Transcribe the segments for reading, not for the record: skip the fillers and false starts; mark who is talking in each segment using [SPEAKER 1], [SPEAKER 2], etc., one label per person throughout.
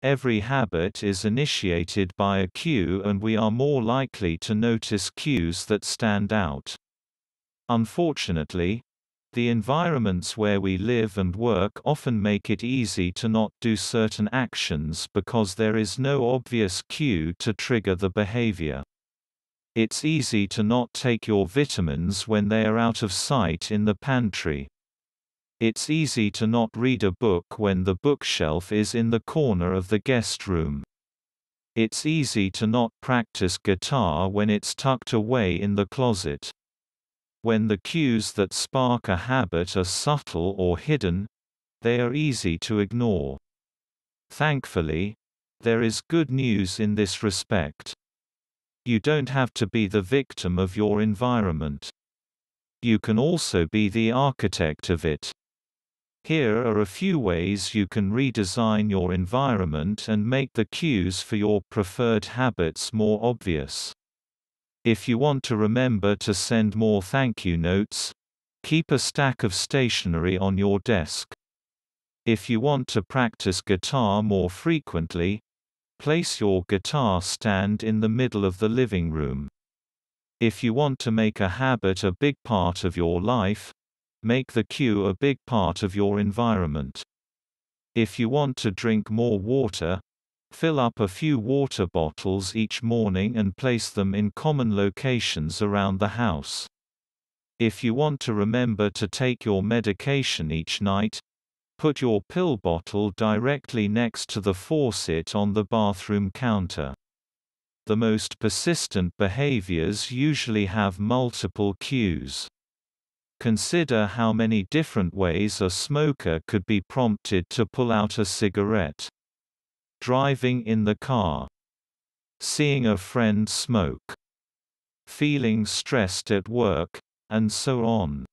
[SPEAKER 1] Every habit is initiated by a cue, and we are more likely to notice cues that stand out. Unfortunately, the environments where we live and work often make it easy to not do certain actions because there is no obvious cue to trigger the behavior. It's easy to not take your vitamins when they are out of sight in the pantry. It's easy to not read a book when the bookshelf is in the corner of the guest room. It's easy to not practice guitar when it's tucked away in the closet. When the cues that spark a habit are subtle or hidden, they are easy to ignore. Thankfully, there is good news in this respect. You don't have to be the victim of your environment. You can also be the architect of it. Here are a few ways you can redesign your environment and make the cues for your preferred habits more obvious. If you want to remember to send more thank you notes, keep a stack of stationery on your desk. If you want to practice guitar more frequently, place your guitar stand in the middle of the living room. If you want to make a habit a big part of your life, make the cue a big part of your environment. If you want to drink more water, fill up a few water bottles each morning and place them in common locations around the house. If you want to remember to take your medication each night, put your pill bottle directly next to the faucet on the bathroom counter. The most persistent behaviors usually have multiple cues. Consider how many different ways a smoker could be prompted to pull out a cigarette. Driving in the car. Seeing a friend smoke. Feeling stressed at work, and so on.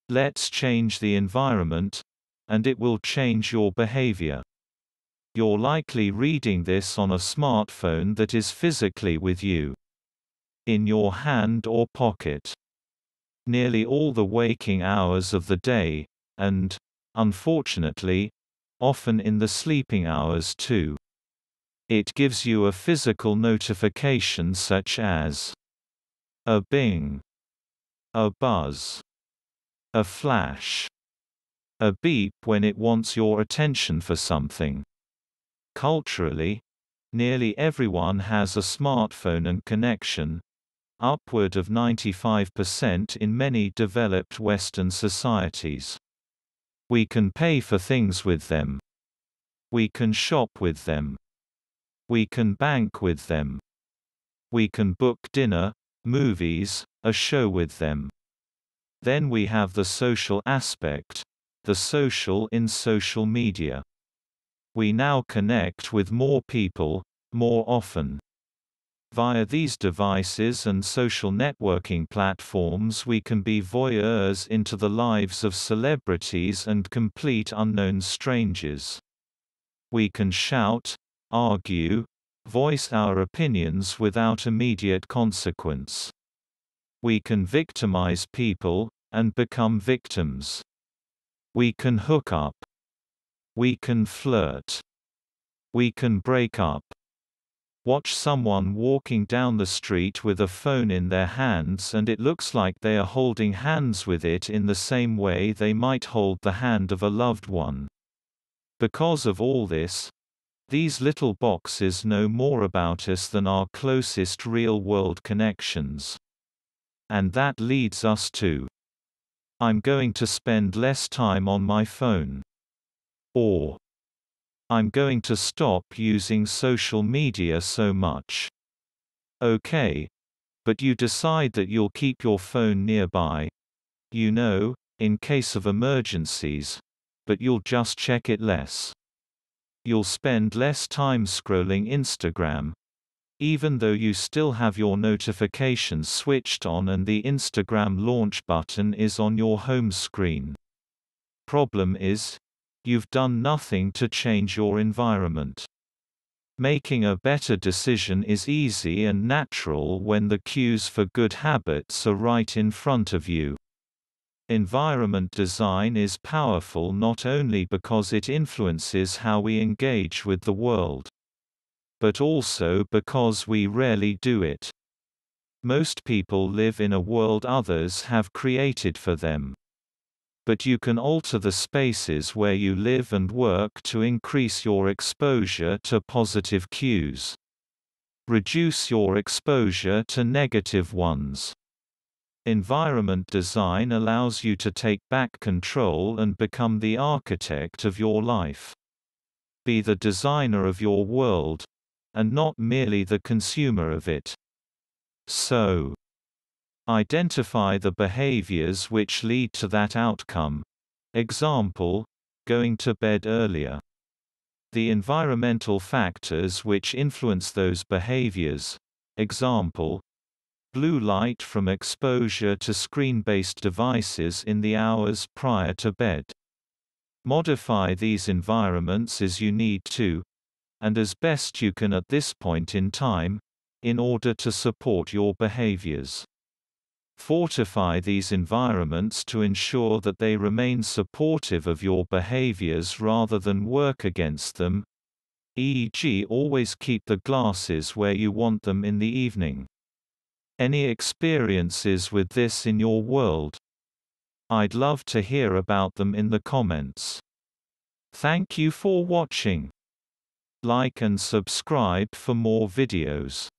[SPEAKER 1] Let's change the environment, and it will change your behavior. You're likely reading this on a smartphone that is physically with you. In your hand or pocket. Nearly all the waking hours of the day, and, unfortunately, often in the sleeping hours too. It gives you a physical notification such as a bing, a buzz, a flash, a beep when it wants your attention for something. Culturally, nearly everyone has a smartphone and connection, upward of 95% in many developed Western societies. We can pay for things with them. We can shop with them. We can bank with them. We can book dinner, movies, a show with them. Then we have the social aspect, the social in social media. We now connect with more people, more often. Via these devices and social networking platforms we can be voyeurs into the lives of celebrities and complete unknown strangers. We can shout, argue, voice our opinions without immediate consequence. We can victimize people, and become victims. We can hook up. We can flirt. We can break up. Watch someone walking down the street with a phone in their hands and it looks like they are holding hands with it in the same way they might hold the hand of a loved one. Because of all this, these little boxes know more about us than our closest real-world connections. And that leads us to, I'm going to spend less time on my phone. Or, I'm going to stop using social media so much. Okay. But you decide that you'll keep your phone nearby. You know, in case of emergencies. But you'll just check it less. You'll spend less time scrolling Instagram. Even though you still have your notifications switched on and the Instagram launch button is on your home screen. Problem is, you've done nothing to change your environment. Making a better decision is easy and natural when the cues for good habits are right in front of you. Environment design is powerful not only because it influences how we engage with the world, but also because we rarely do it. Most people live in a world others have created for them. But you can alter the spaces where you live and work to increase your exposure to positive cues. Reduce your exposure to negative ones. Environment design allows you to take back control and become the architect of your life. Be the designer of your world, and not merely the consumer of it. So, identify the behaviors which lead to that outcome. Example, going to bed earlier. The environmental factors which influence those behaviors. Example, blue light from exposure to screen-based devices in the hours prior to bed. Modify these environments as you need to, and as best you can at this point in time, in order to support your behaviors. Fortify these environments to ensure that they remain supportive of your behaviors rather than work against them, e.g., always keep the glasses where you want them in the evening. Any experiences with this in your world? I'd love to hear about them in the comments. Thank you for watching. Like and subscribe for more videos.